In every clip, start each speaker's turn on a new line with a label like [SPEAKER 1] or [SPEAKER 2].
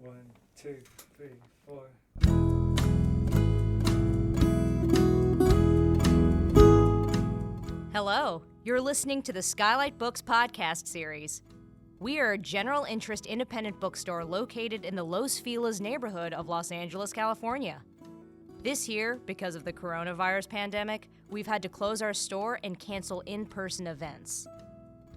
[SPEAKER 1] 1, 2, 3, 4.
[SPEAKER 2] Hello, you're listening to the Skylight Books podcast series. We are a general interest independent bookstore located in the Los Feliz neighborhood of Los Angeles, California. This year, because of the coronavirus pandemic, we've had to close our store and cancel in-person events.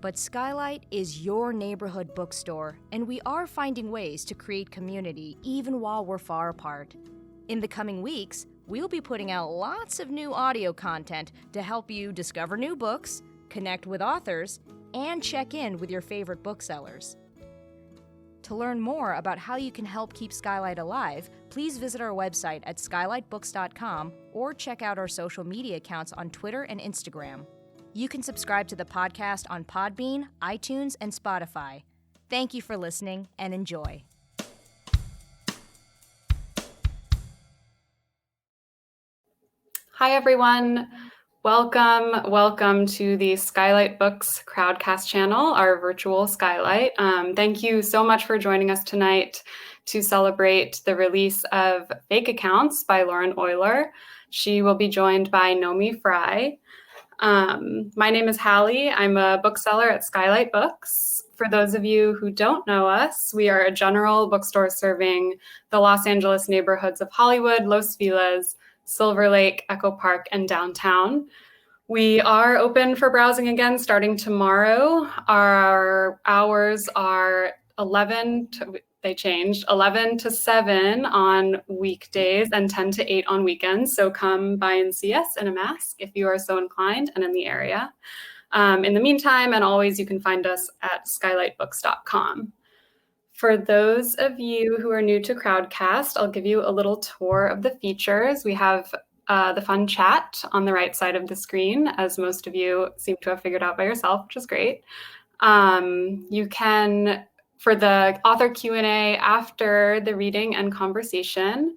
[SPEAKER 2] But Skylight is your neighborhood bookstore, and we are finding ways to create community even while we're far apart. In the coming weeks, we'll be putting out lots of new audio content to help you discover new books, connect with authors, and check in with your favorite booksellers. To learn more about how you can help keep Skylight alive, please visit our website at skylightbooks.com or check out our social media accounts on Twitter and Instagram. You can subscribe to the podcast on Podbean, iTunes, and Spotify. Thank you for listening and enjoy.
[SPEAKER 3] Hi, everyone. Welcome to the Skylight Books CROWDCAST channel, our virtual Skylight. Thank you so much for joining us tonight to celebrate the release of Fake Accounts by Lauren Oyler. She will be joined by Naomi Fry. My name is Hallie. I'm a bookseller at Skylight Books. For those of you who don't know us, we are a general bookstore serving the Los Angeles neighborhoods of Hollywood, Los Feliz, Silver Lake, Echo Park, and downtown. We are open for browsing again starting tomorrow. Our hours are 11 to 7 on weekdays and 10 to 8 on weekends. So come by and see us in a mask if you are so inclined and in the area. In the meantime, and always, you can find us at skylightbooks.com. For those of you who are new to CROWDCAST, I'll give you a little tour of the features. We have the fun chat on the right side of the screen, as most of you seem to have figured out by yourself, which is great. You can, for the author Q&A after the reading and conversation,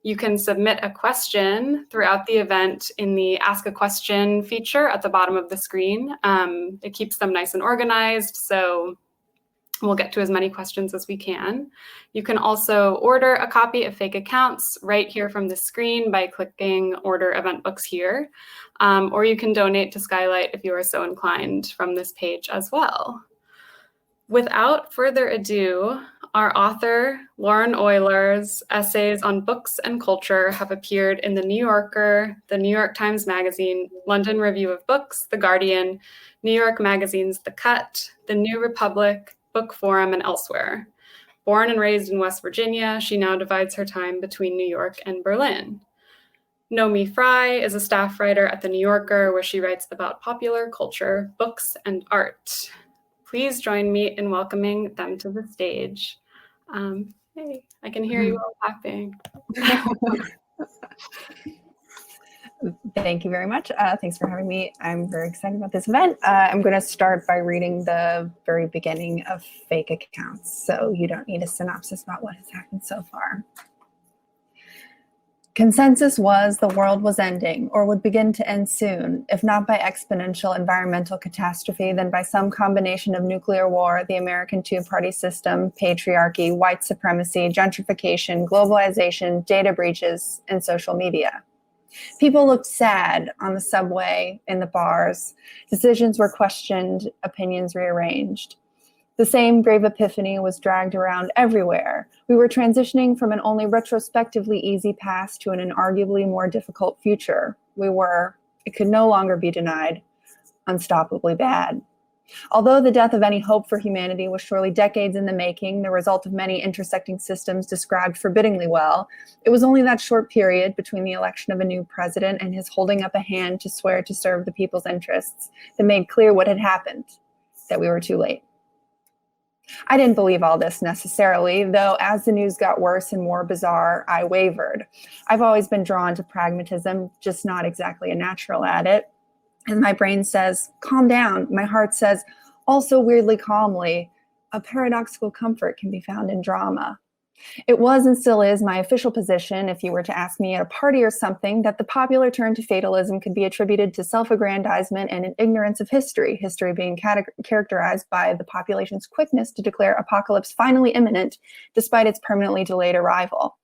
[SPEAKER 3] you can submit a question throughout the event in the Ask a Question feature at the bottom of the screen. It keeps them nice and organized, so we'll get to as many questions as we can. You can also order a copy of Fake Accounts right here from the screen by clicking Order Event Books here, or you can donate to Skylight if you are so inclined from this page as well. Without further ado, our author, Lauren Oyler's essays on books and culture have appeared in The New Yorker, The New York Times Magazine, London Review of Books, The Guardian, New York Magazine's The Cut, The New Republic, Book Forum, and elsewhere. Born and raised in West Virginia, she now divides her time between New York and Berlin. Naomi Fry is a staff writer at The New Yorker, where she writes about popular culture, books, and art. Please join me in welcoming them to the stage. Hey, I can hear you all clapping.
[SPEAKER 4] Thank you very much. Thanks for having me. I'm very excited about this event. I'm going to start by reading the very beginning of Fake Accounts, so you don't need a synopsis about what has happened so far. Consensus was the world was ending, or would begin to end soon, if not by exponential environmental catastrophe, then by some combination of nuclear war, the American two-party system, patriarchy, white supremacy, gentrification, globalization, data breaches, and social media. People looked sad on the subway, in the bars. Decisions were questioned, opinions rearranged. The same grave epiphany was dragged around everywhere. We were transitioning from an only retrospectively easy past to an inarguably more difficult future. We were, it could no longer be denied, unstoppably bad. Although the death of any hope for humanity was surely decades in the making, the result of many intersecting systems described forbiddingly well, it was only that short period between the election of a new president and his holding up a hand to swear to serve the people's interests that made clear what had happened, that we were too late. I didn't believe all this necessarily, though as the news got worse and more bizarre, I wavered. I've always been drawn to pragmatism, just not exactly a natural at it. And my brain says, calm down. My heart says, also weirdly calmly, a paradoxical comfort can be found in drama. It was and still is my official position, if you were to ask me at a party or something, that the popular turn to fatalism could be attributed to self-aggrandizement and an ignorance of history, history being characterized by the population's quickness to declare apocalypse finally imminent, despite its permanently delayed arrival.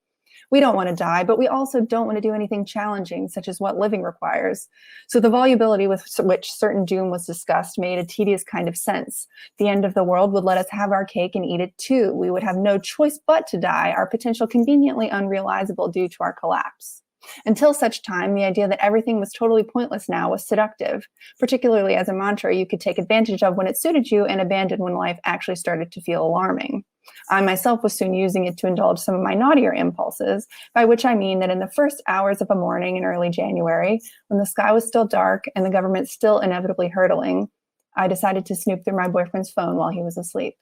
[SPEAKER 4] We don't want to die, but we also don't want to do anything challenging, such as what living requires. So the volubility with which certain doom was discussed made a tedious kind of sense. The end of the world would let us have our cake and eat it too. We would have no choice but to die, our potential conveniently unrealizable due to our collapse. Until such time, the idea that everything was totally pointless now was seductive, particularly as a mantra you could take advantage of when it suited you and abandon when life actually started to feel alarming. I myself was soon using it to indulge some of my naughtier impulses, by which I mean that in the first hours of a morning in early January, when the sky was still dark and the government still inevitably hurtling, I decided to snoop through my boyfriend's phone while he was asleep.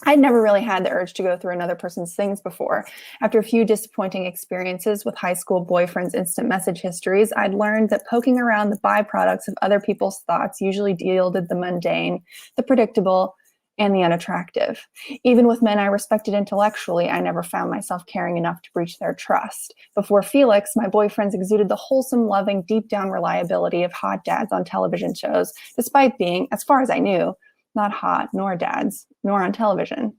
[SPEAKER 4] I'd never really had the urge to go through another person's things before. After a few disappointing experiences with high school boyfriends' instant message histories, I'd learned that poking around the byproducts of other people's thoughts usually yielded the mundane, the predictable, and the unattractive. Even with men I respected intellectually, I never found myself caring enough to breach their trust. Before Felix, my boyfriends exuded the wholesome, loving, deep-down reliability of hot dads on television shows, despite being, as far as I knew, not hot, nor dads, nor on television.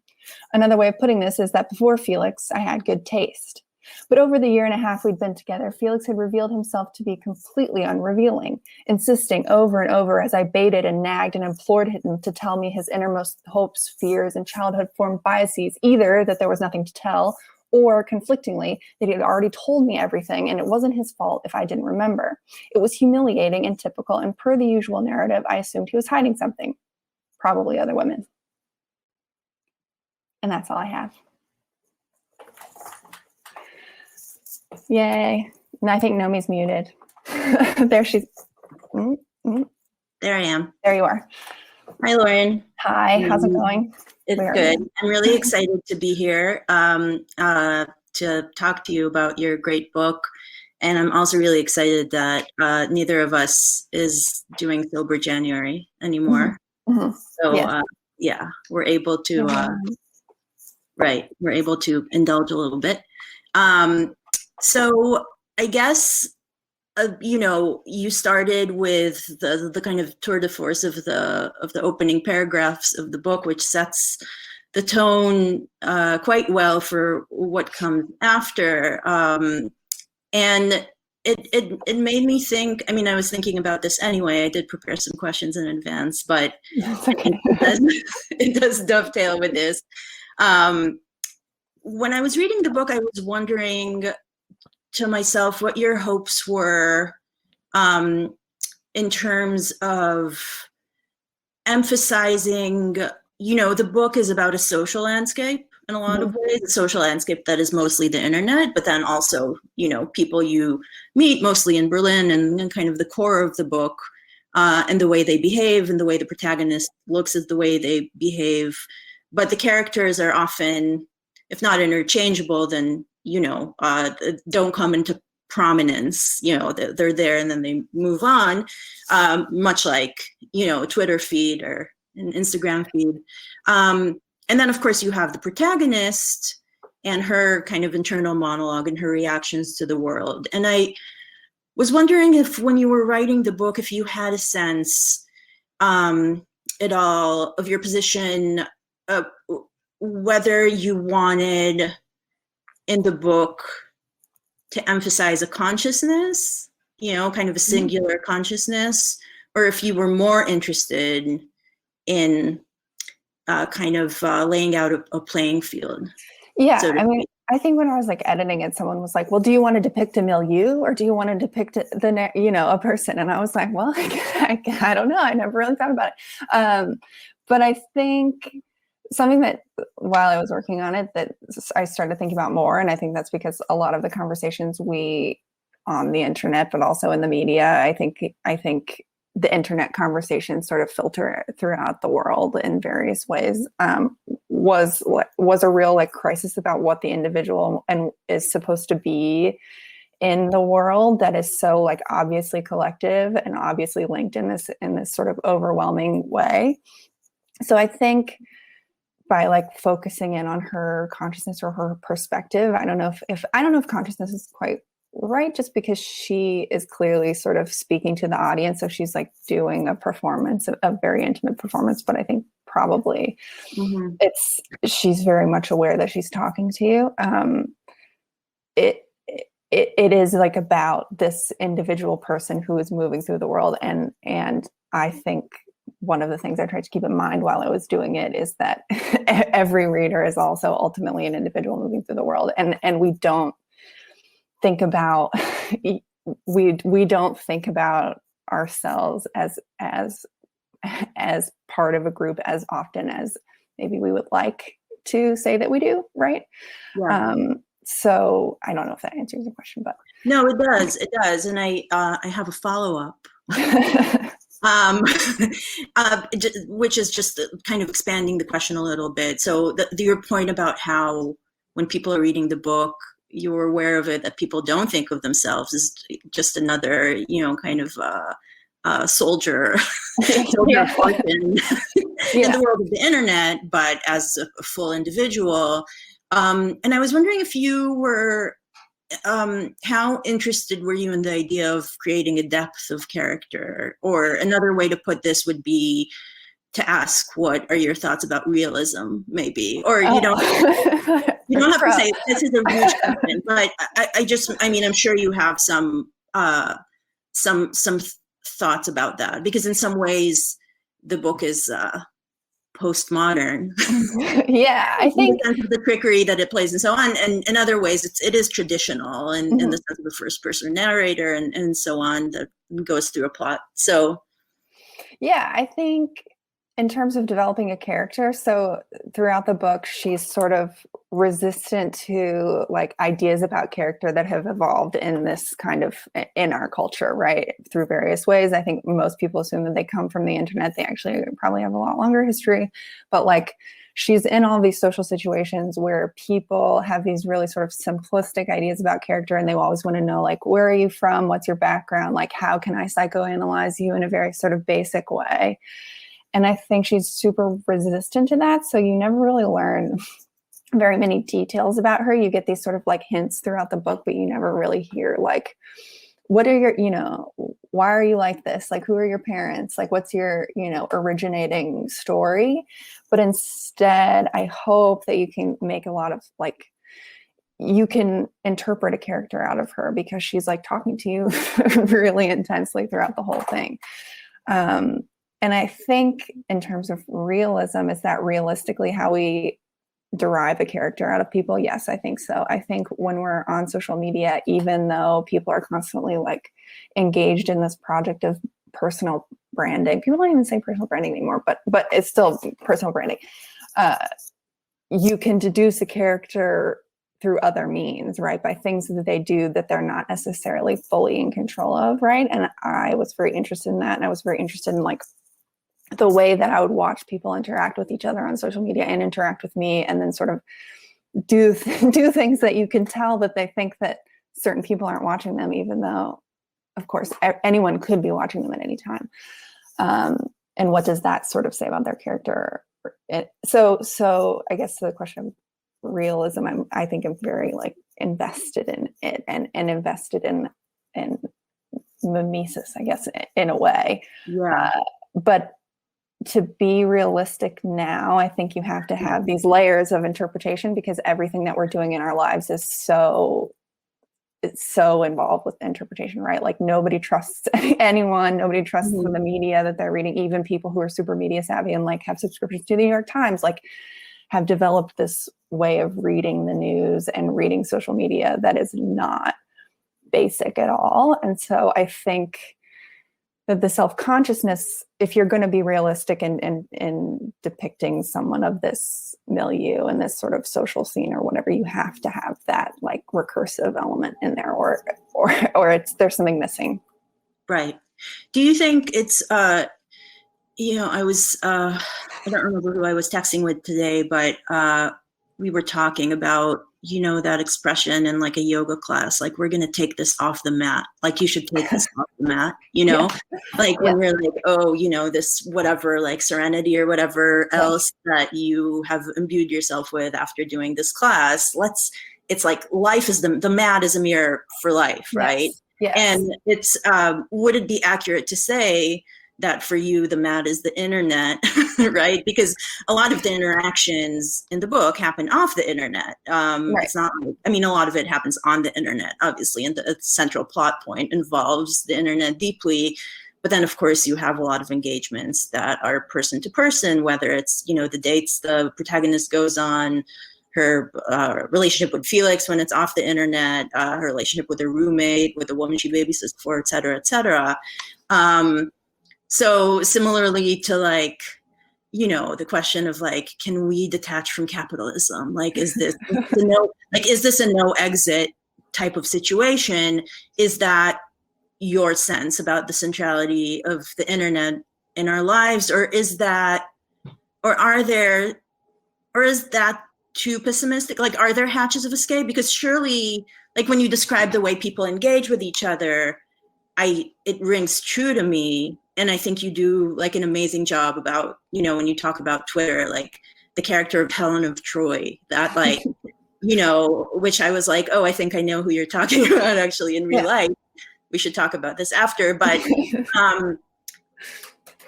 [SPEAKER 4] Another way of putting this is that before Felix, I had good taste. But over the year and a half we'd been together, Felix had revealed himself to be completely unrevealing, insisting over and over as I baited and nagged and implored him to tell me his innermost hopes, fears, and childhood-formed biases, either that there was nothing to tell, or, conflictingly, that he had already told me everything and it wasn't his fault if I didn't remember. It was humiliating and typical, and per the usual narrative, I assumed he was hiding something, probably other women. And that's all I have. Yay. And I think Naomi's muted. There she's.
[SPEAKER 5] There I am.
[SPEAKER 4] There you are.
[SPEAKER 5] Hi, Lauren.
[SPEAKER 4] Hi, how's it going?
[SPEAKER 5] It's good. I'm really excited to be here to talk to you about your great book. And I'm also really excited that neither of us is doing Sober January anymore.
[SPEAKER 4] Mm-hmm.
[SPEAKER 5] So
[SPEAKER 4] yes.
[SPEAKER 5] Yeah, we're able to, we're able to indulge a little bit. So I guess, you started with the kind of tour de force of the opening paragraphs of the book, which sets the tone quite well for what comes after. And it made me think, I mean, I was thinking about this anyway. I did prepare some questions in advance, but
[SPEAKER 4] okay.
[SPEAKER 5] it does dovetail with this. When I was reading the book, I was wondering to myself what your hopes were in terms of emphasizing, the book is about a social landscape in a lot of ways, a social landscape that is mostly the internet, but then also, people you meet mostly in Berlin, and kind of the core of the book and the way they behave and the way the protagonist looks at the way they behave. But the characters are often, if not interchangeable, then don't come into prominence. They're there and then they move on, much like a Twitter feed or an Instagram feed. And then of course you have the protagonist and her kind of internal monologue and her reactions to the world. And I was wondering if, when you were writing the book, if you had a sense at all of your position, whether you wanted in the book to emphasize a consciousness, kind of a singular consciousness, or if you were more interested in kind of laying out a playing field.
[SPEAKER 4] Yeah, I mean, I think when I was editing it, someone was like, well, do you want to depict a milieu or do you want to depict a person? And I was like, well, I don't know. I never really thought about it. But I think something that while I was working on it that I started thinking about more, and I think that's because a lot of the conversations we on the internet, but also in the media, I think the internet conversations sort of filter throughout the world in various ways, was a real crisis about what the individual and is supposed to be in the world that is so obviously collective and obviously linked in this sort of overwhelming way. So I think by like focusing in on her consciousness or her perspective. I don't know if consciousness is quite right, just because she is clearly sort of speaking to the audience. So she's like doing a performance, a very intimate performance, but I think probably she's very much aware that she's talking to you. It is like about this individual person who is moving through the world. And I think one of the things I tried to keep in mind while I was doing it is that every reader is also ultimately an individual moving through the world. And we don't think about, we don't think about ourselves as part of a group as often as maybe we would like to say that we do, right?
[SPEAKER 5] Yeah.
[SPEAKER 4] So I don't know if that answers the question, but
[SPEAKER 5] no, it does. And I have a follow-up, which is just kind of expanding the question a little bit. So your point about how when people are reading the book, you're aware of it, that people don't think of themselves as just another, kind of soldier in the world of the internet, but as a full individual. And I was wondering if you were, how interested were you in the idea of creating a depth of character? Or another way to put this would be to ask, what are your thoughts about realism, maybe? Or you don't have to say this is a huge question, but I'm sure you have some thoughts about that, because in some ways the book is postmodern.
[SPEAKER 4] Yeah, I think
[SPEAKER 5] in the sense of the trickery that it plays and so on, and in other ways it is traditional, and in the sense of the first person narrator and so on, that goes through a plot. So
[SPEAKER 4] yeah, I think in terms of developing a character, so throughout the book she's sort of resistant to like ideas about character that have evolved in this kind of in our culture, right, through various ways. I think most people assume that they come from the internet. They actually probably have a lot longer history, but like she's in all these social situations where people have these really sort of simplistic ideas about character, and they always want to know, like, where are you from, what's your background, like how can I psychoanalyze you in a very sort of basic way. And I think she's super resistant to that. So you never really learn very many details about her. You get these sort of like hints throughout the book, but you never really hear like, what are your, why are you like this? Like, who are your parents? Like, what's your, originating story? But instead, I hope that you can make a lot of like, you can interpret a character out of her, because she's like talking to you really intensely throughout the whole thing. And I think in terms of realism, is that realistically how we derive a character out of people? Yes, I think so. I think when we're on social media, even though people are constantly like engaged in this project of personal branding, people don't even say personal branding anymore, but it's still personal branding. You can deduce a character through other means, right? By things that they do that they're not necessarily fully in control of, right? And I was very interested in that. And I was very interested in like the way that I would watch people interact with each other on social media and interact with me, and then sort of do things that you can tell that they think that certain people aren't watching them, even though, of course, anyone could be watching them at any time. And what does that sort of say about their character? So I guess to the question of realism, I think I'm very like invested in it and invested in mimesis, I guess, in a way.
[SPEAKER 5] Yeah.
[SPEAKER 4] But to be realistic now, I think you have to have these layers of interpretation, because everything that we're doing in our lives is so involved with interpretation, right? Like nobody trusts anyone. Nobody trusts the media that they're reading. Even people who are super media savvy and like have subscriptions to the New York Times, like have developed this way of reading the news and reading social media that is not basic at all. And so I think that the self-consciousness, if you're going to be realistic in depicting someone of this milieu and this sort of social scene or whatever, you have to have that like recursive element in there, or there's something missing.
[SPEAKER 5] Right. Do you think it's, I don't remember who I was texting with today, but we were talking about, that expression in like a yoga class, like, we're going to take this off the mat. Like, you should take this off the mat, like when you're like, oh, this whatever, like serenity or whatever else that you have imbued yourself with after doing this class. It's like life is the mat is a mirror for life, right?
[SPEAKER 4] Yes.
[SPEAKER 5] And it's, would it be accurate to say that for you, the mat is the internet, right? Because a lot of the interactions in the book happen off the internet. It's not, a lot of it happens on the internet, obviously, and the central plot point involves the internet deeply. But then, of course, you have a lot of engagements that are person to person, whether it's, the dates the protagonist goes on, her relationship with Felix when it's off the internet, her relationship with her roommate, with the woman she babysits for, et cetera, et cetera. So similarly to like, the question of like, can we detach from capitalism? Like, is this a no exit type of situation? Is that your sense about the centrality of the internet in our lives? Or is that too pessimistic? Like, are there hatches of escape? Because surely, like when you describe the way people engage with each other, it rings true to me. And I think you do like an amazing job about, when you talk about Twitter, like the character of Helen of Troy, that like, which I was like, oh, I think I know who you're talking about actually in real life. We should talk about this after, but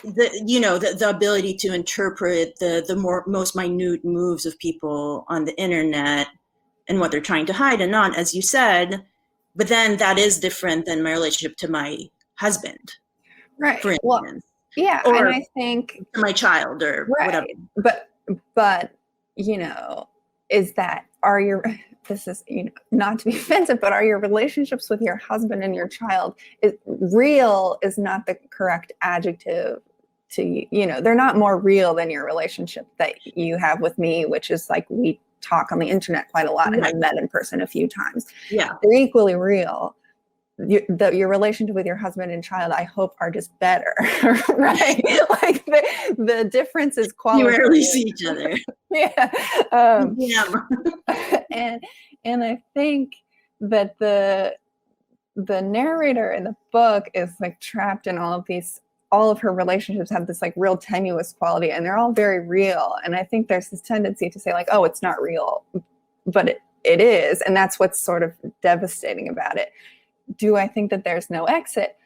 [SPEAKER 5] the ability to interpret the most minute moves of people on the internet and what they're trying to hide and not, as you said, but then that is different than my relationship to my husband.
[SPEAKER 4] Right.
[SPEAKER 5] For instance.
[SPEAKER 4] Well,
[SPEAKER 5] or
[SPEAKER 4] and I think
[SPEAKER 5] my child or whatever.
[SPEAKER 4] But this is not to be offensive, but are your relationships with your husband and your child real is not the correct adjective to they're not more real than your relationship that you have with me, which is like we talk on the internet quite a lot and I've met in person a few times. Yeah, they're equally real. Your relationship with your husband and child, I hope, are just better, right? Like the difference is quality.
[SPEAKER 5] You rarely see each other.
[SPEAKER 4] And I think that the narrator in the book is like trapped in all of her relationships have this like real tenuous quality, and they're all very real. And I think there's this tendency to say like, oh, it's not real, but it is, and that's what's sort of devastating about it. Do I think that there's no exit?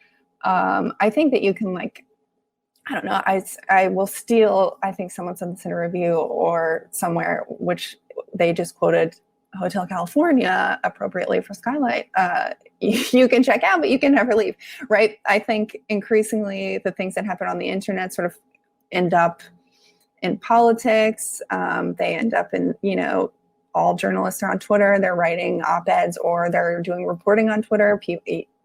[SPEAKER 4] I think that you can like, I don't know, I will steal, I think someone said this in a review or somewhere, which they just quoted Hotel California appropriately for Skylight. You can check out, but you can never leave, right? I think increasingly the things that happen on the internet sort of end up in politics. They end up in, all journalists are on Twitter, they're writing op-eds or they're doing reporting on Twitter.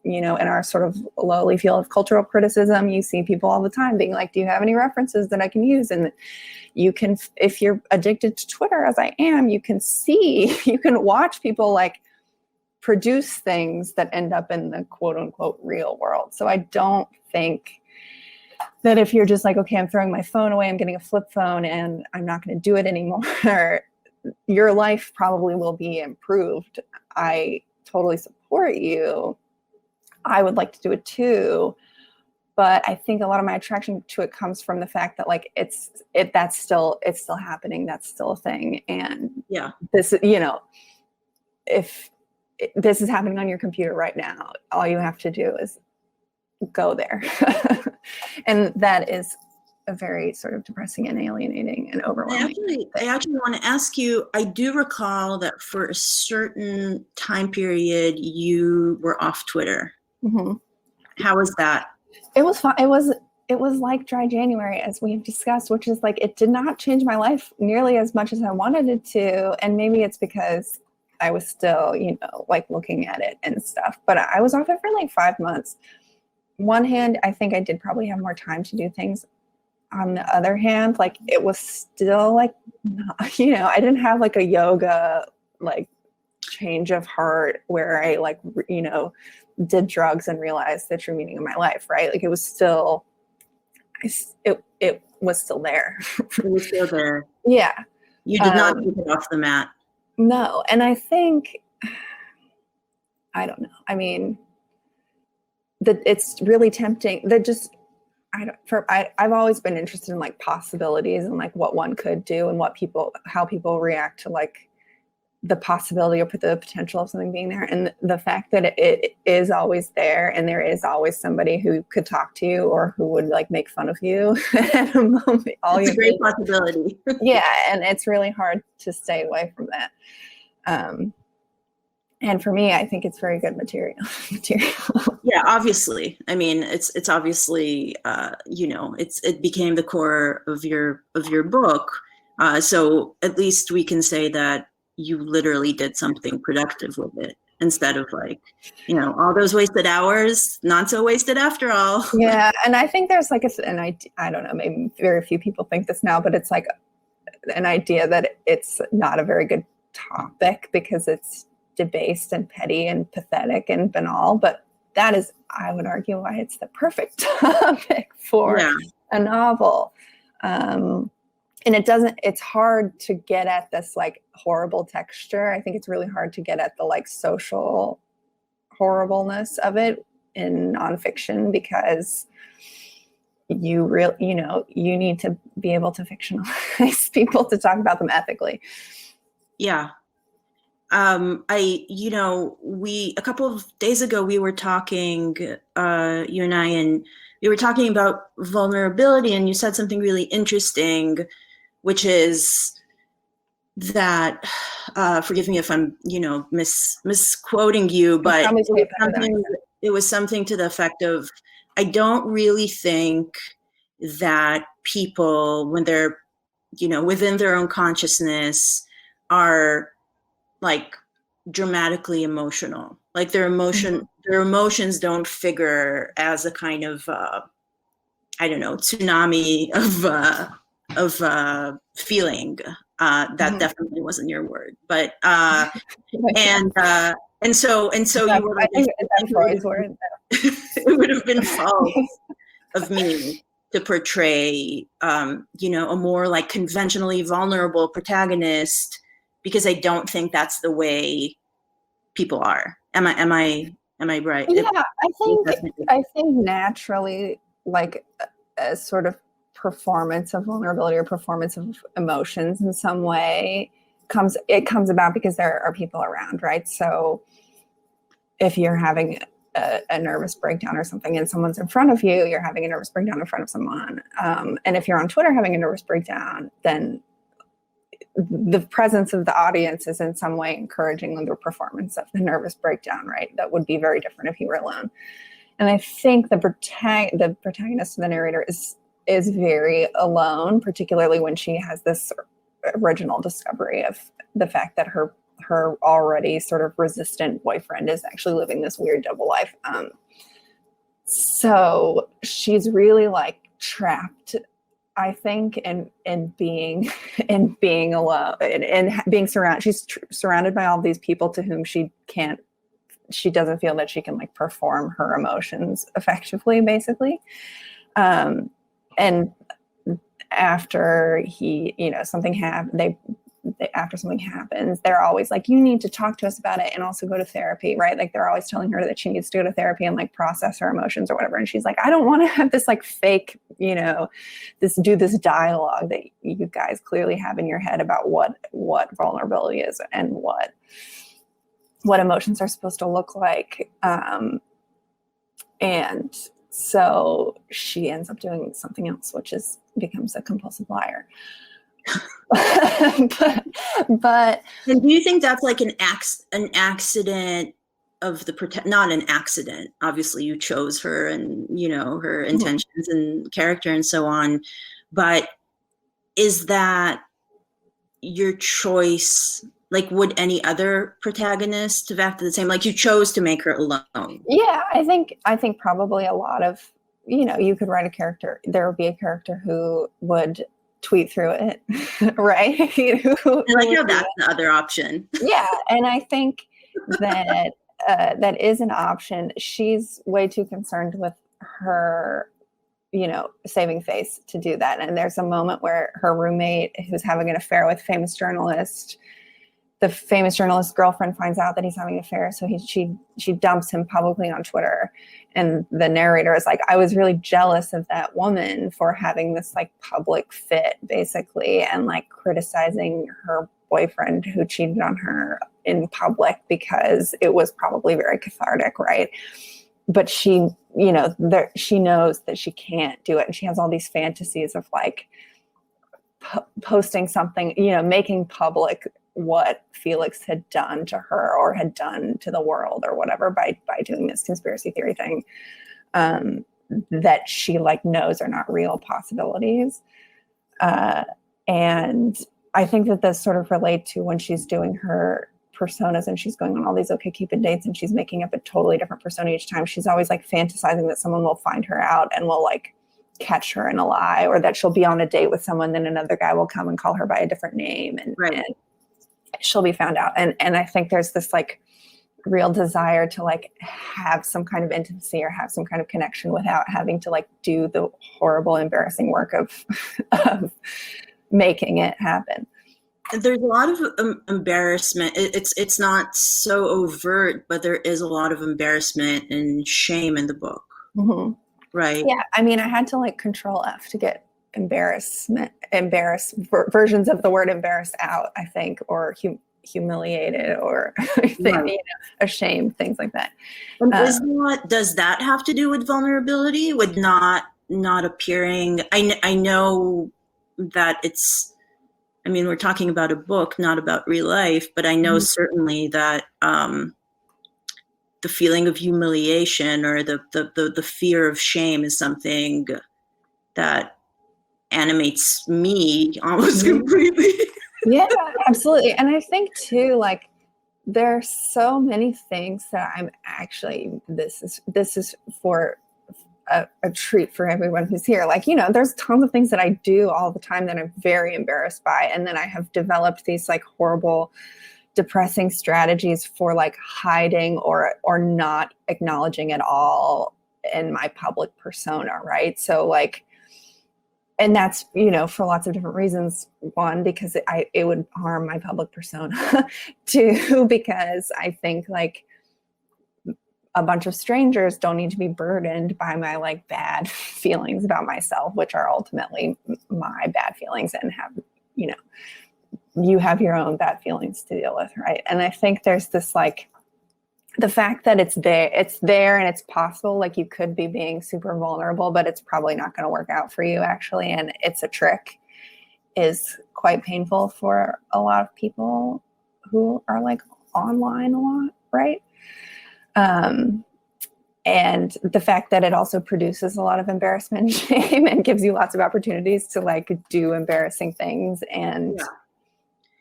[SPEAKER 4] In our sort of lowly field of cultural criticism, you see people all the time being like, do you have any references that I can use? And you can, if you're addicted to Twitter, as I am, you can watch people like produce things that end up in the quote unquote real world. So I don't think that if you're just like, okay, I'm throwing my phone away, I'm getting a flip phone and I'm not going to do it anymore, your life probably will be improved. I totally support you. I would like to do it too. But I think a lot of my attraction to it comes from the fact that like it's still happening. That's still a thing. And this, if this is happening on your computer right now, all you have to do is go there. And that is a very sort of depressing and alienating and overwhelming.
[SPEAKER 5] I actually want to ask you, I do recall that for a certain time period, you were off Twitter. Mm-hmm. How was that?
[SPEAKER 4] It was fun. It was like dry January, as we've discussed, which is like, it did not change my life nearly as much as I wanted it to. And maybe it's because I was still, like looking at it and stuff, but I was off it for like 5 months. One hand, I think I did probably have more time to do things. On the other hand, like it was still like, I didn't have like a yoga, like change of heart where I like, did drugs and realized the true meaning of my life. Right. Like it was still, it was still there.
[SPEAKER 5] It was still there.
[SPEAKER 4] Yeah.
[SPEAKER 5] You did not take it off the mat.
[SPEAKER 4] No, and I think, I don't know. I mean, that it's really tempting. That just, I've always been interested in like possibilities and like what one could do and how people react to like the possibility or the potential of something being there, and the fact that it is always there, and there is always somebody who could talk to you or who would like make fun of you at a moment.
[SPEAKER 5] It's a great possibility.
[SPEAKER 4] Yeah, and it's really hard to stay away from that. And for me, I think it's very good material.
[SPEAKER 5] Yeah, obviously. I mean, it's obviously it became the core of your book. So at least we can say that you literally did something productive with it instead of like, all those wasted hours, not so wasted after all.
[SPEAKER 4] Yeah, and I think there's like I don't know, maybe very few people think this now, but it's like an idea that it's not a very good topic because it's debased and petty and pathetic and banal, but that is, I would argue, why it's the perfect topic for a novel. And it's hard to get at this like horrible texture. I think it's really hard to get at the like social horribleness of it in nonfiction because you need to be able to fictionalize people to talk about them ethically.
[SPEAKER 5] Yeah. A couple of days ago, we were talking, you and I, and we were talking about vulnerability, and you said something really interesting, which is that, forgive me if I'm, misquoting you, but it was something to the effect of, I don't really think that people, when they're, within their own consciousness, are like dramatically emotional. Like their emotions don't figure as a kind of, tsunami of feeling. That definitely wasn't your word, but and so you were like, it would have been false of me to portray, a more like conventionally vulnerable protagonist, because I don't think that's the way people are. Am I right?
[SPEAKER 4] Yeah, I think naturally, like a sort of performance of vulnerability or performance of emotions in some way comes about because there are people around, right? So if you're having a nervous breakdown or something and someone's in front of you, you're having a nervous breakdown in front of someone. And if you're on Twitter having a nervous breakdown, then the presence of the audience is in some way encouraging the performance of the nervous breakdown, right? That would be very different if you were alone. And I think the protagonist of the narrator is very alone, particularly when she has this original discovery of the fact that her already sort of resistant boyfriend is actually living this weird double life. So she's really like trapped, I think, in being alone and being surrounded. She's surrounded by all these people to whom she doesn't feel that she can like perform her emotions effectively, basically. And after something happens, they're always like, you need to talk to us about it and also go to therapy, right? Like they're always telling her that she needs to go to therapy and like process her emotions or whatever. And she's like, I don't want to have this like fake, this dialogue that you guys clearly have in your head about what vulnerability is and what emotions are supposed to look like. And so she ends up doing something else, which becomes a compulsive liar. but
[SPEAKER 5] and do you think that's like an accident of not an accident? Obviously, you chose her and her intentions and character and so on. But is that your choice? Like, would any other protagonist have acted the same? Like, you chose to make her alone.
[SPEAKER 4] Yeah, I think probably a lot of, you could write a character. There would be a character who would tweet through it, right?
[SPEAKER 5] That's the other option.
[SPEAKER 4] Yeah, and I think that that is an option. She's way too concerned with her saving face to do that. And there's a moment where her roommate, who's having an affair with a famous journalist, the famous journalist's girlfriend finds out that he's having an affair. So she dumps him publicly on Twitter. And the narrator is like, I was really jealous of that woman for having this like public fit, basically, and like criticizing her boyfriend who cheated on her in public because it was probably very cathartic, right? But she knows that she can't do it. And she has all these fantasies of like posting something, making public what Felix had done to her or had done to the world or whatever by doing this conspiracy theory thing that she like knows are not real possibilities. And I think that this sort of relate to when she's doing her personas and she's going on all these OkCupid dates and she's making up a totally different persona each time. She's always like fantasizing that someone will find her out and will like catch her in a lie, or that she'll be on a date with someone, then another guy will come and call her by a different name and she'll be found out. And I think there's this like real desire to like have some kind of intimacy or have some kind of connection without having to like do the horrible, embarrassing work of making it happen.
[SPEAKER 5] There's a lot of embarrassment. It's not so overt, but there is a lot of embarrassment and shame in the book. Mm-hmm. Right.
[SPEAKER 4] Yeah. I mean, I had to like Control F to get versions of the word embarrassed out, I think, or humiliated or ashamed, things like that.
[SPEAKER 5] And does that have to do with vulnerability, with not appearing? I know that we're talking about a book, not about real life, but I know certainly that the feeling of humiliation or the fear of shame is something that animates me almost completely.
[SPEAKER 4] Yeah, absolutely. And I think too, like, there are so many things that I'm actually, this is for a treat for everyone who's here. Like, there's tons of things that I do all the time that I'm very embarrassed by. And then I have developed these like horrible, depressing strategies for like hiding or not acknowledging at all in my public persona, right? So like, and that's, for lots of different reasons. One, because it would harm my public persona. Two, because I think like a bunch of strangers don't need to be burdened by my like bad feelings about myself, which are ultimately my bad feelings, and have, you have your own bad feelings to deal with, right? And I think there's this like, the fact that it's there and it's possible, like you could be being super vulnerable, but it's probably not going to work out for you actually. And it's a trick, is quite painful for a lot of people who are like online a lot, right? And the fact that it also produces a lot of embarrassment and shame and gives you lots of opportunities to like do embarrassing things and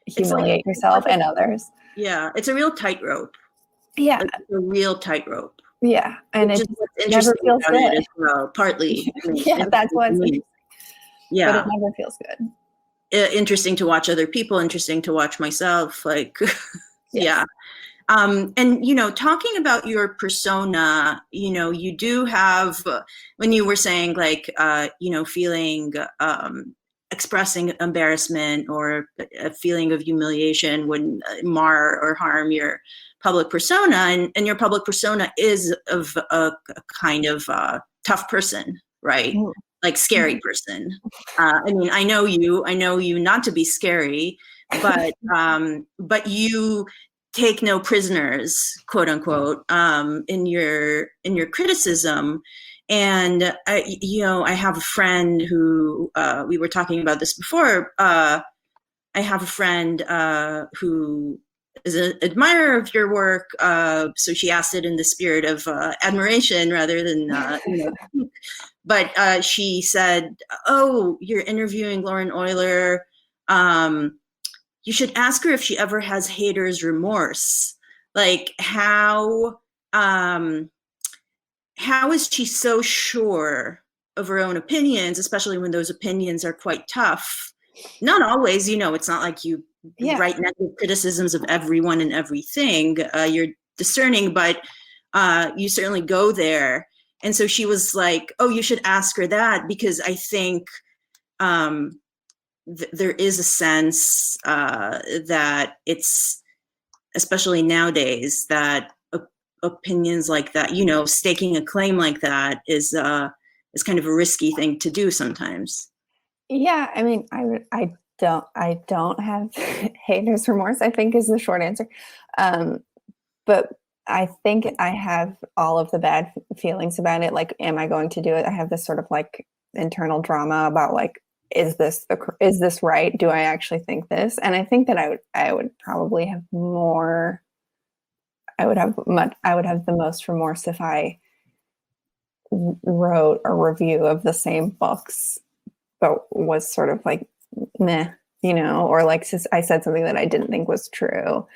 [SPEAKER 4] humiliate yourself and others.
[SPEAKER 5] Yeah, it's a real tightrope.
[SPEAKER 4] Yeah.
[SPEAKER 5] It's a real tightrope.
[SPEAKER 4] Yeah. And it never feels good.
[SPEAKER 5] As well, partly.
[SPEAKER 4] That's what it's interesting.
[SPEAKER 5] Yeah.
[SPEAKER 4] But it never feels good.
[SPEAKER 5] Interesting to watch other people, interesting to watch myself. Like, yeah. And, talking about your persona, you do have, when you were saying like, feeling, expressing embarrassment or a feeling of humiliation would mar or harm your public persona, and your public persona is of a kind of tough person, right? Mm. Like scary person. I know you not to be scary, but you take no prisoners, quote unquote, in your criticism. And I have a friend who we were talking about this before. I have a friend who is an admirer of your work, so she asked it in the spirit of admiration rather than, but she said, "Oh, you're interviewing Lauren Oyler. You should ask her if she ever has hater's remorse. Like how is she so sure of her own opinions, especially when those opinions are quite tough? Not always, it's not like you write negative criticisms of everyone and everything. You're discerning, but you certainly go there. And so she was like, oh, you should ask her that, because I think there is a sense that it's, especially nowadays, that opinions like that, you know, staking a claim like that is kind of a risky thing to do sometimes.
[SPEAKER 4] Yeah, I mean, I don't have haters remorse, I think is the short answer. But I think I have all of the bad feelings about it. Like, am I going to do it? I have this sort of like internal drama about like, is this right? Do I actually think this? And I think that I would probably have more. I would have the most remorse if I wrote a review of the same books, but was sort of like, meh, you know, or like I said something that I didn't think was true.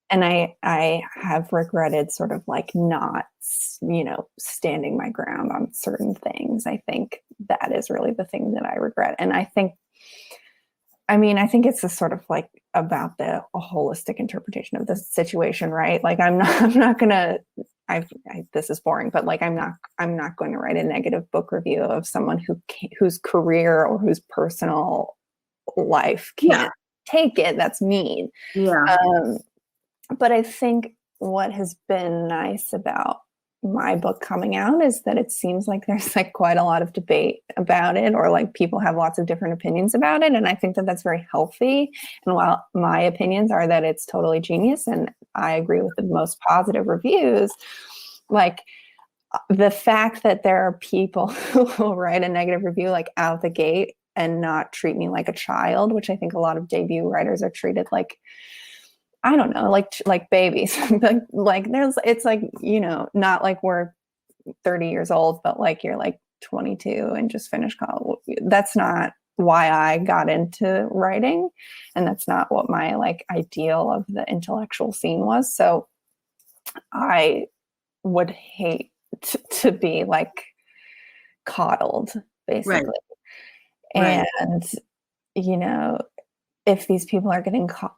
[SPEAKER 4] And I have regretted sort of like not, you know, standing my ground on certain things. I think that is really the thing that I regret. And I think it's just sort of like about the holistic interpretation of the situation, right? Like I'm not gonna, this is boring, but like I'm not going to write a negative book review of someone whose career or whose personal life can't take it. That's mean.
[SPEAKER 5] Yeah.
[SPEAKER 4] But I think what has been nice about my book coming out is that it seems like there's like quite a lot of debate about it, or like people have lots of different opinions about it. And I think that that's very healthy. And while my opinions are that it's totally genius, and I agree with the most positive reviews, like the fact that there are people who will write a negative review like out the gate and not treat me like a child, which I think a lot of debut writers are treated like, I don't know, like babies. like it's like, you know, not like we're 30 years old, but like you're like 22 and just finished college. That's not why I got into writing, and that's not what my like ideal of the intellectual scene was. So I would hate to be like coddled, basically. Right. And you know, if these people are getting caught,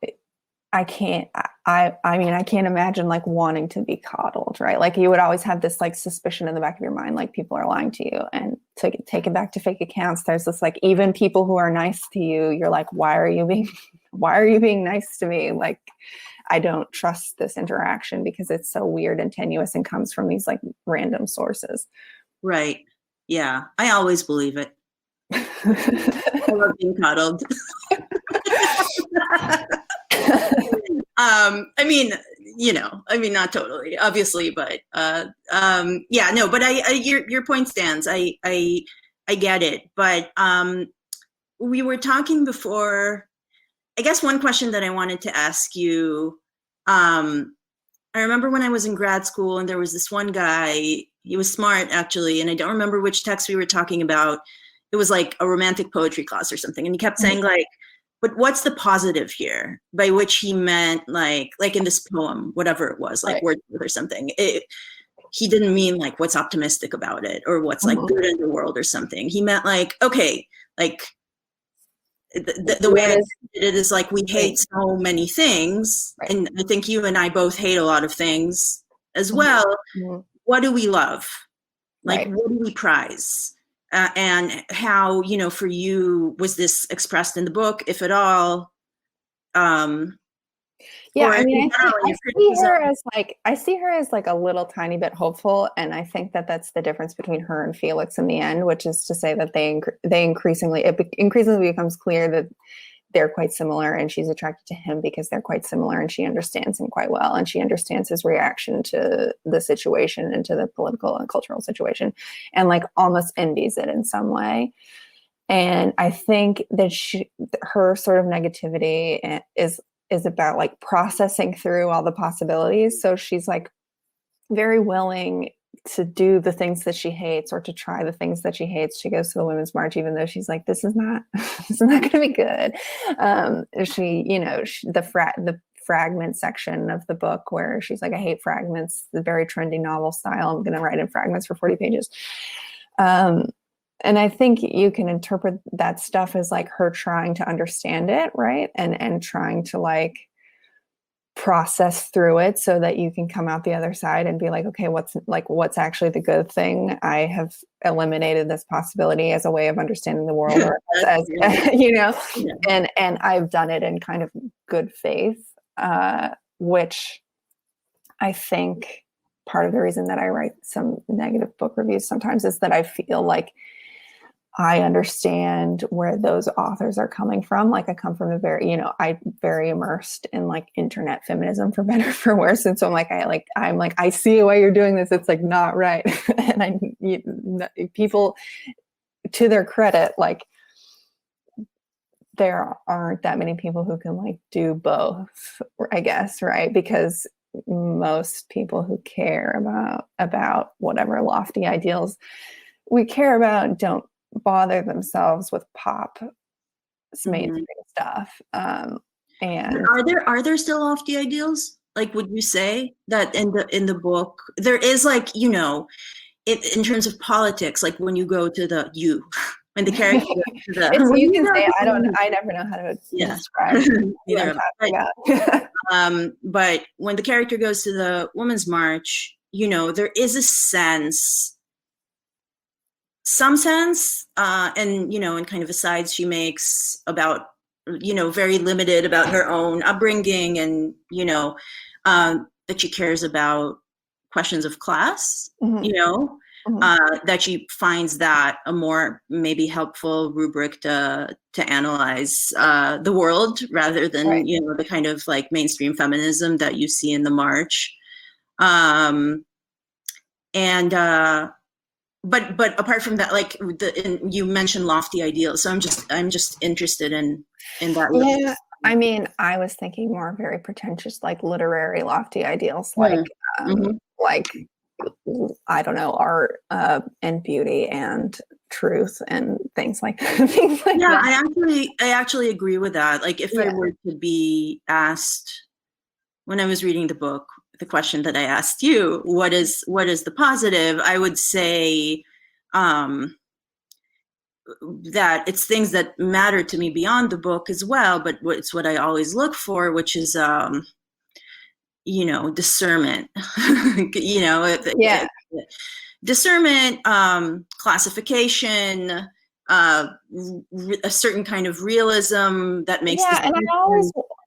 [SPEAKER 4] I mean, I can't imagine like wanting to be coddled, right? Like you would always have this like suspicion in the back of your mind, like people are lying to you. And to take it back to fake accounts, there's this like, even people who are nice to you, you're like, why are you being nice to me? Like, I don't trust this interaction because it's so weird and tenuous and comes from these like random sources.
[SPEAKER 5] Right. Yeah. I always believe it. I love being coddled. I mean, you know, I mean, not totally, obviously, but yeah, no, but your point stands. I get it, but we were talking before. I guess one question that I wanted to ask you. I remember when I was in grad school, and there was this one guy. He was smart, actually, and I don't remember which text we were talking about. It was like a romantic poetry class or something, and he kept saying like, but what's the positive here? By which he meant like in this poem, whatever it was, like Wordsworth or something. He didn't mean like what's optimistic about it or what's like good in the world or something. He meant like, okay, like the way I did it is like we hate so many things, and I think you and I both hate a lot of things as well. What do we love? Like what do we prize? And how, you know, for you, was this expressed in the book, if at all?
[SPEAKER 4] Yeah, I mean, I see her as like a little tiny bit hopeful, and I think that that's the difference between her and Felix in the end, which is to say that it increasingly becomes clear that they're quite similar, and she's attracted to him because they're quite similar, and she understands him quite well, and she understands his reaction to the situation and to the political and cultural situation, and like almost envies it in some way. And I think that her sort of negativity is about like processing through all the possibilities. So she's like very willing to do the things that she hates or to try the things that she hates. She goes to the Women's March, even though she's like, this is not going to be good. The fragment section of the book where she's like, I hate fragments, the very trendy novel style. I'm going to write in fragments for 40 pages. And I think you can interpret that stuff as like her trying to understand it, right? And trying to like process through it so that you can come out the other side and be like, okay, what's actually the good thing? I have eliminated this possibility as a way of understanding the world, or as you know, and I've done it in kind of good faith, which I think part of the reason that I write some negative book reviews sometimes is that I feel like I understand where those authors are coming from. Like I come from I'm very immersed in like internet feminism, for better or for worse. And so I'm like, I see why you're doing this. It's like not right. And people, to their credit, like there aren't that many people who can like do both, I guess, right? Because most people who care about whatever lofty ideals we care about don't bother themselves with pop mainstream stuff. And
[SPEAKER 5] are there still lofty ideals? Like, would you say that in the book there is, like, you know, in terms of politics, like when you go to when the character goes to the
[SPEAKER 4] you can say I never know how to describe what I'm talking about.
[SPEAKER 5] But when the character goes to the Women's March, you know, there is a some sense, and, you know, and kind of asides she makes about, you know, very limited about her own upbringing, and, you know, that she cares about questions of class, you know, that she finds that a more maybe helpful rubric to analyze the world, rather than, you know, the kind of like mainstream feminism that you see in the March. But apart from that, like you mentioned lofty ideals, so I'm just interested in that.
[SPEAKER 4] Yeah, I mean, I was thinking more very pretentious, like literary lofty ideals, like like I don't know, art and beauty and truth and things like that.
[SPEAKER 5] I actually agree with that. Like if I were to be asked when I was reading the book, the question that I asked you, what is the positive? I would say that it's things that matter to me beyond the book as well, but it's what I always look for, which is you know, discernment. You know, discernment, classification, a certain kind of realism that makes
[SPEAKER 4] and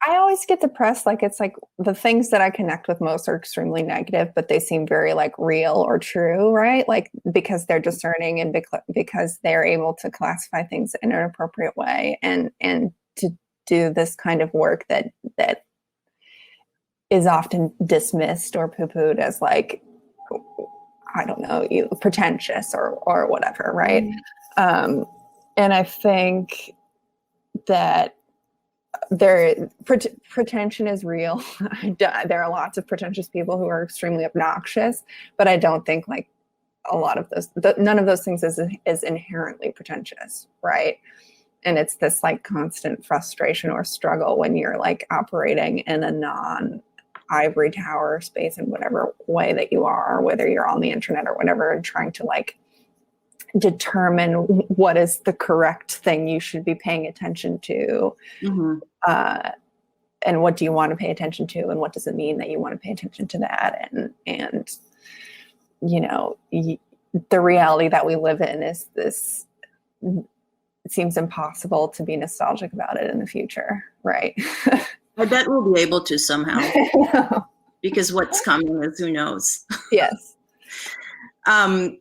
[SPEAKER 4] I always get depressed. Like it's like the things that I connect with most are extremely negative, but they seem very like real or true, right? Like because they're discerning and because they're able to classify things in an appropriate way, and to do this kind of work that is often dismissed or poo-pooed as like, I don't know, pretentious or whatever, right? And I think that pretension is real. There are lots of pretentious people who are extremely obnoxious, but I don't think like a lot of those, none of those things is inherently pretentious, right? And it's this like constant frustration or struggle when you're like operating in a non-ivory tower space in whatever way that you are, whether you're on the internet or whatever, and trying to like determine what is the correct thing you should be paying attention to, and what do you want to pay attention to, and what does it mean that you want to pay attention to that, and you know, the reality that we live in is this. It seems impossible to be nostalgic about it in the future, right?
[SPEAKER 5] I bet we'll be able to somehow, because what's coming is who knows.
[SPEAKER 4] Yes.
[SPEAKER 5] Another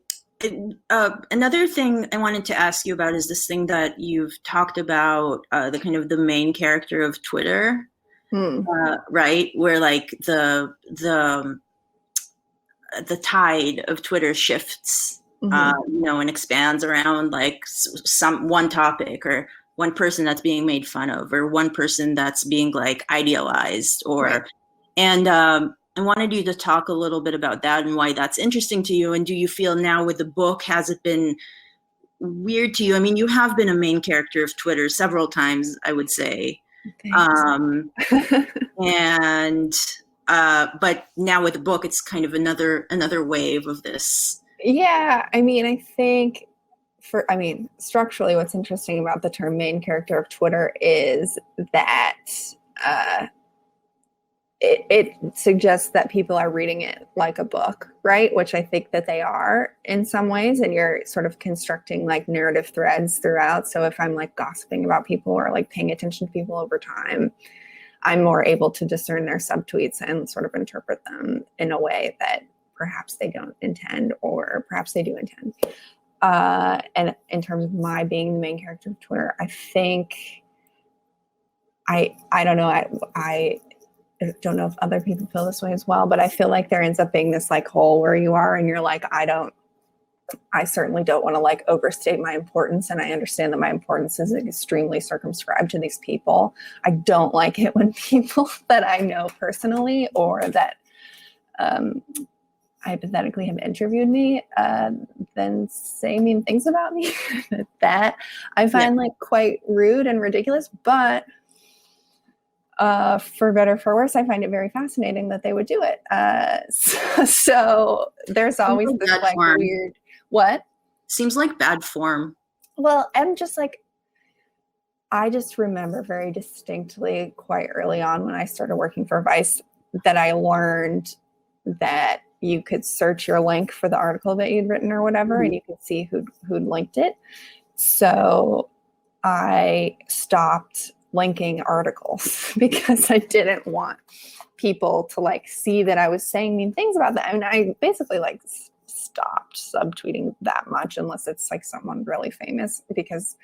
[SPEAKER 5] thing I wanted to ask you about is this thing that you've talked about, the kind of the main character of Twitter, right? Where like the tide of Twitter shifts, you know, and expands around like one topic or one person that's being made fun of, or one person that's being like idealized, or, and I wanted you to talk a little bit about that and why that's interesting to you. And do you feel now with the book, has it been weird to you? I mean, you have been a main character of Twitter several times, I would say. And but now with the book, it's kind of another wave of this.
[SPEAKER 4] Yeah, I mean, I think structurally, what's interesting about the term main character of Twitter is that it suggests that people are reading it like a book, right? Which I think that they are in some ways, and you're sort of constructing like narrative threads throughout. So if I'm like gossiping about people or like paying attention to people over time, I'm more able to discern their subtweets and sort of interpret them in a way that perhaps they don't intend, or perhaps they do intend. And in terms of my being the main character of Twitter, I think I don't know. I don't know if other people feel this way as well, but I feel like there ends up being this like hole where you are and you're like, I certainly don't want to like overstate my importance. And I understand that my importance is extremely circumscribed to these people. I don't like it when people that I know personally or that hypothetically have interviewed me then say mean things about me. That I find like quite rude and ridiculous, but for better or for worse, I find it very fascinating that they would do it. So there's always this like weird, what?
[SPEAKER 5] Seems like bad form.
[SPEAKER 4] Well, I'm just like, I just remember very distinctly quite early on when I started working for Vice that I learned that you could search your link for the article that you'd written or whatever, and you could see who'd linked it. So I stopped linking articles because I didn't want people to like see that I was saying mean things about them. I mean, I basically like stopped subtweeting that much unless it's like someone really famous, because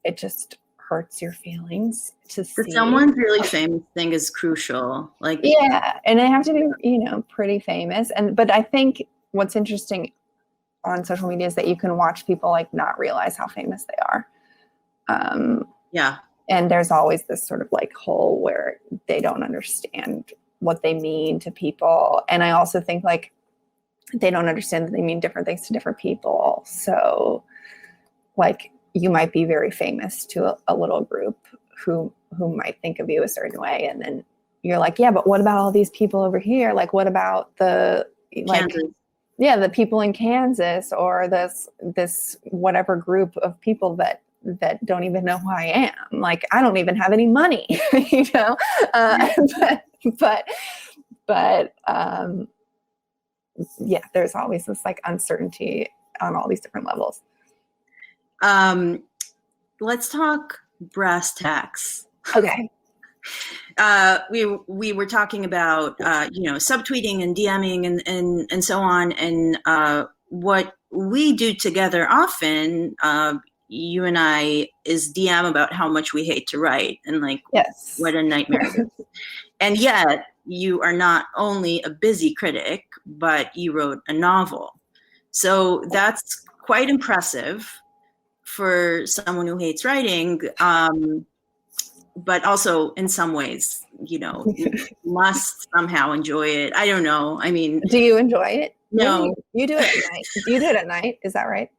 [SPEAKER 4] it just hurts your feelings to see.
[SPEAKER 5] Someone's really famous thing is crucial. Like,
[SPEAKER 4] yeah, and they have to be, pretty famous. But I think what's interesting on social media is that you can watch people like not realize how famous they are.
[SPEAKER 5] Yeah.
[SPEAKER 4] And there's always this sort of like hole where they don't understand what they mean to people. And I also think like they don't understand that they mean different things to different people. So like you might be very famous to a little group who might think of you a certain way. And then you're like, yeah, but what about all these people over here? Like, what about the, like,
[SPEAKER 5] Kansas.
[SPEAKER 4] Yeah, the people in Kansas or this whatever group of people that don't even know who I am. Like, I don't even have any money, but yeah, there's always this like uncertainty on all these different levels.
[SPEAKER 5] Let's talk brass tacks.
[SPEAKER 4] Okay.
[SPEAKER 5] We were talking about, subtweeting and DMing and so on. And what we do together often, you and I, is DM about how much we hate to write and like,
[SPEAKER 4] yes,
[SPEAKER 5] what a nightmare it is. And yet you are not only a busy critic, but you wrote a novel. So that's quite impressive for someone who hates writing. But also in some ways, you must somehow enjoy it. I don't know. I mean,
[SPEAKER 4] do you enjoy it?
[SPEAKER 5] No.
[SPEAKER 4] You do it at night. You do it at night. Is that right?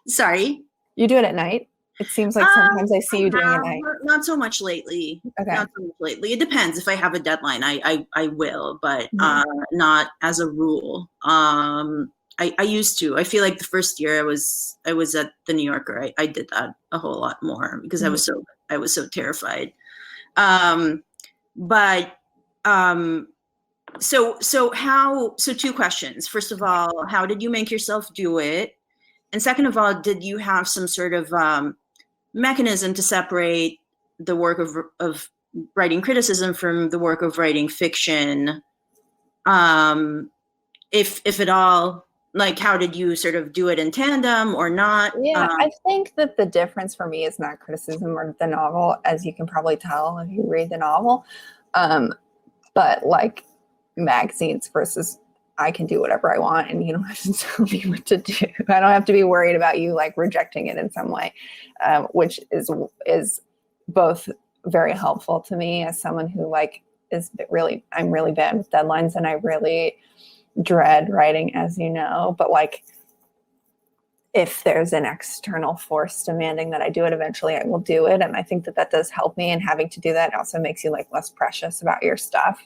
[SPEAKER 5] Sorry?
[SPEAKER 4] You do it at night? It seems like sometimes I see you doing it at night.
[SPEAKER 5] Not so much lately.
[SPEAKER 4] Okay.
[SPEAKER 5] Not so much lately. It depends. If I have a deadline, I will, but not as a rule. I used to. I feel like the first year I was at the New Yorker, I did that a whole lot more because I was so terrified. So two questions. First of all, how did you make yourself do it? And second of all, did you have some sort of mechanism to separate the work of writing criticism from the work of writing fiction? If at all, like, how did you sort of do it in tandem or not?
[SPEAKER 4] Yeah, I think that the difference for me is not criticism or the novel, as you can probably tell if you read the novel, but like magazines versus I can do whatever I want and you don't have to tell me what to do. I don't have to be worried about you like rejecting it in some way, which is both very helpful to me as someone who like I'm really bad with deadlines and I really dread writing, as you know, but like if there's an external force demanding that I do it, eventually I will do it. And I think that does help me, and having to do that also makes you like less precious about your stuff.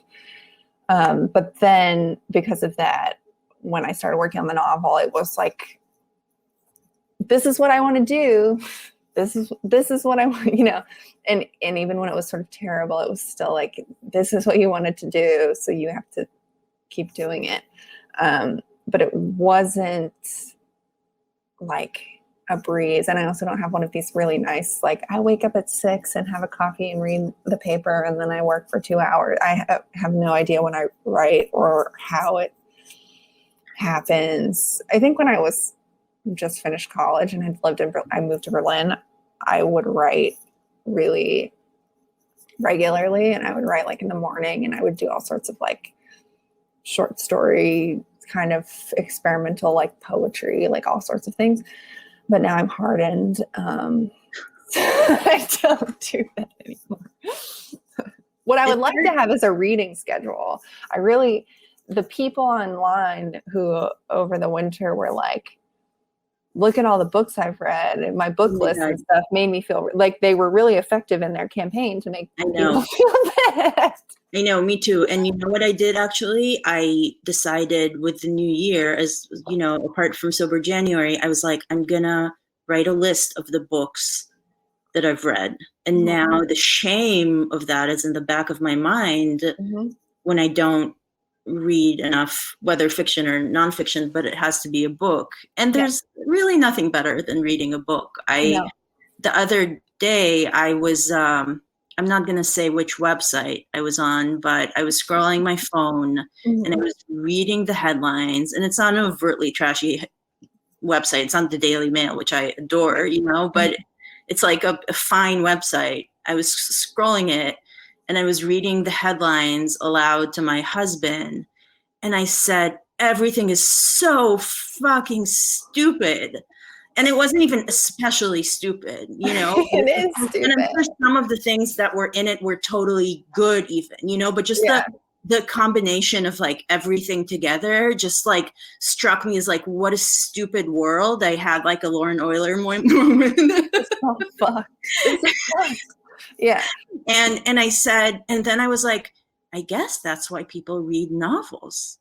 [SPEAKER 4] But then because of that, when I started working on the novel, it was like, this is what I want to do. this is what I want, and even when it was sort of terrible, it was still like, this is what you wanted to do, so you have to keep doing it. But it wasn't like a breeze. And I also don't have one of these really nice, like, I wake up at 6 and have a coffee and read the paper, and then I work for 2 hours. I have no idea when I write or how it happens. I think when I was just finished college and I moved to Berlin, I would write really regularly, and I would write like in the morning, and I would do all sorts of like short story kind of experimental like poetry, like all sorts of things. But now I'm hardened. I don't do that anymore. What I would like to have is a reading schedule. The people online who over the winter were like, look at all the books I've read, and my book list and stuff made me feel like they were really effective in their campaign to make people feel bad.
[SPEAKER 5] I know, me too. And you know what I did actually? I decided with the new year, as apart from Sober January, I was like, I'm gonna write a list of the books that I've read. And now the shame of that is in the back of my mind when I don't read enough, whether fiction or nonfiction, but it has to be a book. And there's really nothing better than reading a book. The other day I was, I'm not going to say which website I was on, but I was scrolling my phone and I was reading the headlines, and it's on an overtly trashy website. It's on the Daily Mail, which I adore, but it's like a fine website. I was scrolling it, and I was reading the headlines aloud to my husband. And I said, everything is so fucking stupid. And it wasn't even especially stupid,
[SPEAKER 4] It is stupid.
[SPEAKER 5] And I'm sure some of the things that were in it were totally good even, but just the combination of like everything together just like struck me as like, what a stupid world. I had like a Lauren Oyler moment.
[SPEAKER 4] Oh, fuck. Yeah.
[SPEAKER 5] And I said, and then I was like, I guess that's why people read novels.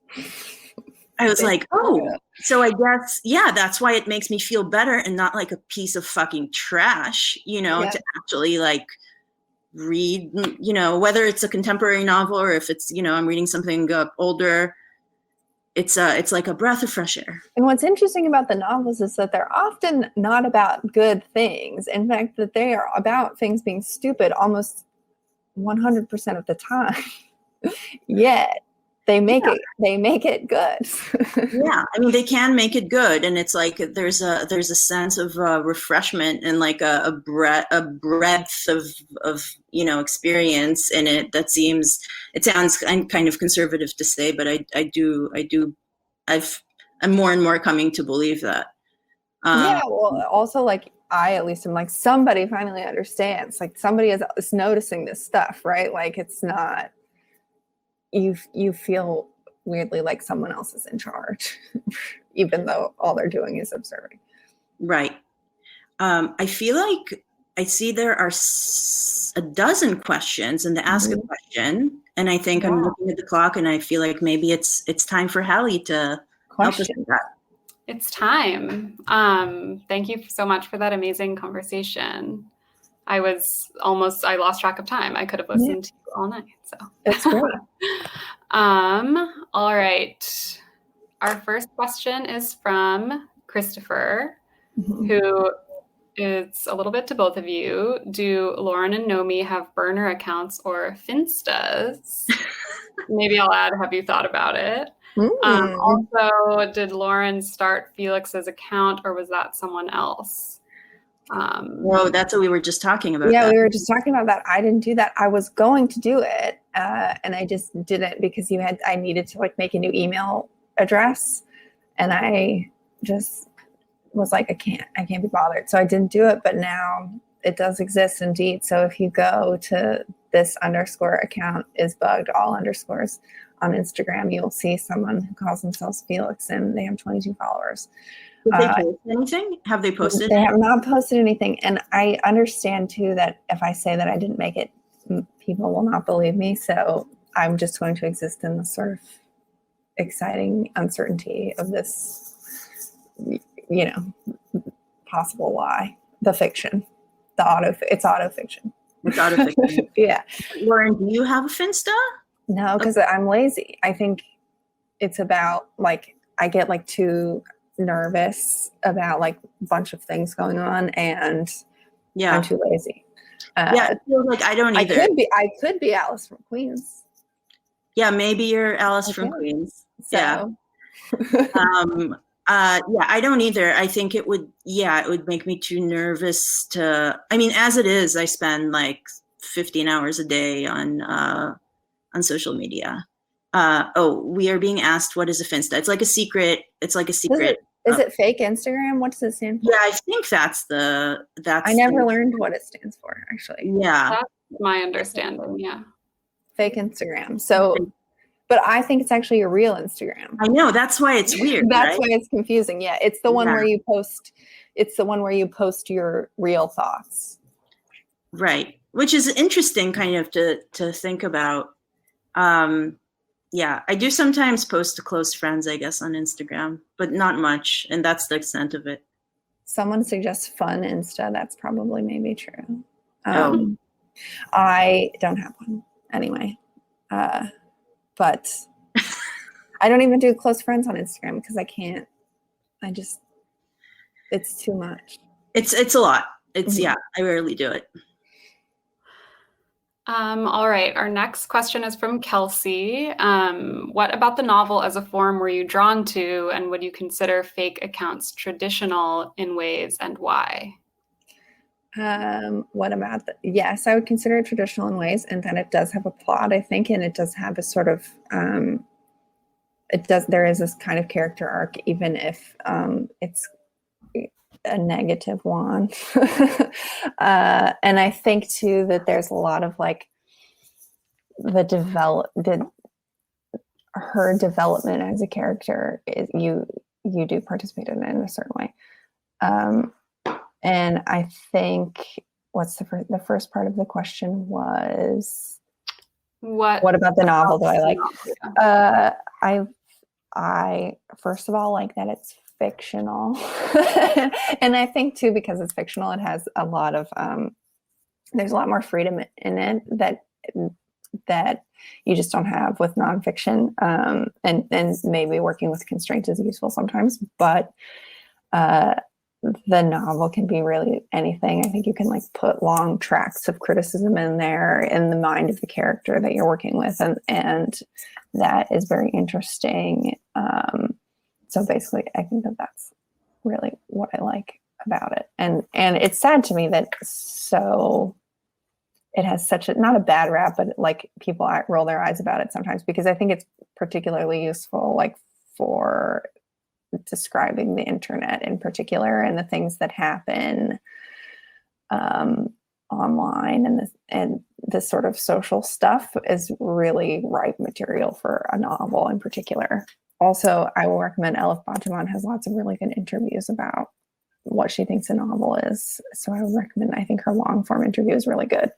[SPEAKER 5] I was like, oh, so I guess, that's why it makes me feel better and not like a piece of fucking trash, to actually like read, whether it's a contemporary novel or if it's, I'm reading something older. It's like a breath of fresh air.
[SPEAKER 4] And what's interesting about the novels is that they're often not about good things. In fact, that they are about things being stupid almost 100% of the time. Yet they make it good.
[SPEAKER 5] Yeah, I mean, they can make it good, and it's like there's a sense of refreshment and like a breadth of experience in it that seems. It sounds kind of conservative to say, but I'm more and more coming to believe that.
[SPEAKER 4] Well, also like I at least am like, somebody finally understands. Like somebody is noticing this stuff, right? Like it's not. You feel weirdly like someone else is in charge, even though all they're doing is observing.
[SPEAKER 5] Right. I feel like I see there are a dozen questions and to ask a question. And I think I'm looking at the clock and I feel like maybe it's time for Hallie to help us with that.
[SPEAKER 3] It's time. Thank you so much for that amazing conversation. I lost track of time. I could have listened to you all night. So
[SPEAKER 4] it's great.
[SPEAKER 3] All right. Our first question is from Christopher, who is a little bit to both of you. Do Lauren and Naomi have burner accounts or Finstas? Maybe I'll add, have you thought about it? Also, did Lauren start Felix's account or was that someone else?
[SPEAKER 5] Whoa, that's what we were just talking about.
[SPEAKER 4] Yeah, we were just talking about that. I didn't do that. I was going to do it, and I just didn't because I needed to like make a new email address, and I just was like, I can't be bothered. So I didn't do it, but now it does exist indeed. So if you go to this _account is bugged, all underscores on Instagram, you'll see someone who calls themselves Felix, and they have 22 followers.
[SPEAKER 5] Did they post anything? Have they posted?
[SPEAKER 4] They have not posted anything. And I understand too that if I say that I didn't make it, people will not believe me. So I'm just going to exist in the sort of exciting uncertainty of this, possible lie, the fiction. It's autofiction.
[SPEAKER 5] It's autofiction.
[SPEAKER 4] Yeah.
[SPEAKER 5] Lauren, do you have a Finsta?
[SPEAKER 4] No, because I'm lazy. I think it's about like I get like too nervous about like a bunch of things going on, and I'm too lazy.
[SPEAKER 5] I feel like I don't either.
[SPEAKER 4] I could be Alice from Queens.
[SPEAKER 5] Yeah, maybe you're Alice from Queens.
[SPEAKER 4] So.
[SPEAKER 5] Yeah. I don't either. I think it would make me too nervous to, I mean, as it is, I spend like 15 hours a day on social media. We are being asked, what is a Finsta? It's like a secret. Is
[SPEAKER 4] it fake Instagram? What does it stand for?
[SPEAKER 5] Yeah, I think that's
[SPEAKER 4] I never learned what it stands for, actually.
[SPEAKER 5] Yeah.
[SPEAKER 3] That's my understanding, yeah.
[SPEAKER 4] Fake Instagram. So, but I think it's actually a real Instagram.
[SPEAKER 5] I know, that's why it's weird.
[SPEAKER 4] That's why it's confusing. Yeah, it's the one where you post. It's the one where you post your real thoughts.
[SPEAKER 5] Right, which is interesting, kind of to think about. I do sometimes post to close friends, I guess, on Instagram, but not much, and that's the extent of it.
[SPEAKER 4] Someone suggests fun Insta. That's probably maybe true. I don't have one anyway. But I don't even do close friends on Instagram because I can't. It's too much.
[SPEAKER 5] It's a lot. I rarely do it.
[SPEAKER 3] All right. Our next question is from Kelsey. What about the novel as a form were you drawn to, and would you consider fake accounts traditional in ways, and why?
[SPEAKER 4] What about yes, I would consider it traditional in ways, and then it does have a plot, I think, and it does have a sort of there is this kind of character arc, even if it's a negative one. And I think too that there's a lot of like her development as a character is you do participate in it in a certain way. And I think what's the first part of the question was what about the novel do I like? I first of all like that it's fictional. And I think too, because it's fictional, it has a lot of there's a lot more freedom in it that you just don't have with nonfiction. And maybe working with constraints is useful sometimes, but the novel can be really anything. I think you can like put long tracts of criticism in there in the mind of the character that you're working with, and that is very interesting. So basically, I think that that's really what I like about it, and it's sad to me that it has such a not a bad rap, but like people roll their eyes about it sometimes, because I think it's particularly useful, like for describing the internet in particular and the things that happen online, and this sort of social stuff is really ripe material for a novel in particular. Also, I will recommend Elif Batuman has lots of really good interviews about what she thinks a novel is. So I would recommend, I think her long form interview is really good.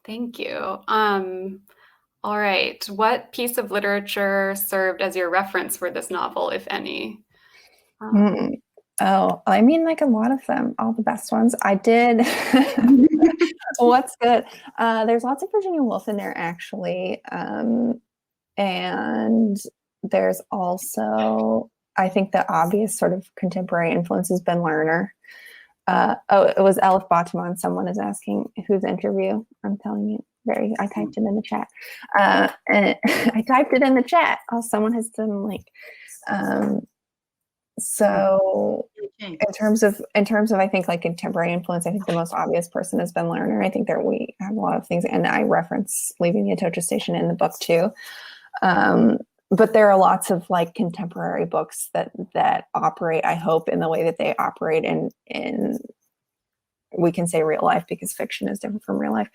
[SPEAKER 3] Thank you. All right. What piece of literature served as your reference for this novel, if any?
[SPEAKER 4] Oh, I mean, like a lot of them, all the best ones. I did. What's good? There's lots of Virginia Woolf in there, actually. And there's also, I think the obvious sort of contemporary influence has been Lerner. It was Elif Batuman. Someone is asking whose interview. I'm telling you. I typed it in the chat. And I typed it in the chat. Oh, someone has done like. So in terms of I think like contemporary influence, I think the most obvious person has been Lerner. I think that we have a lot of things, and I reference Leaving the Atocha Station in the book too. But there are lots of like contemporary books that operate, I hope, in the way that they operate in we can say real life, because fiction is different from real life,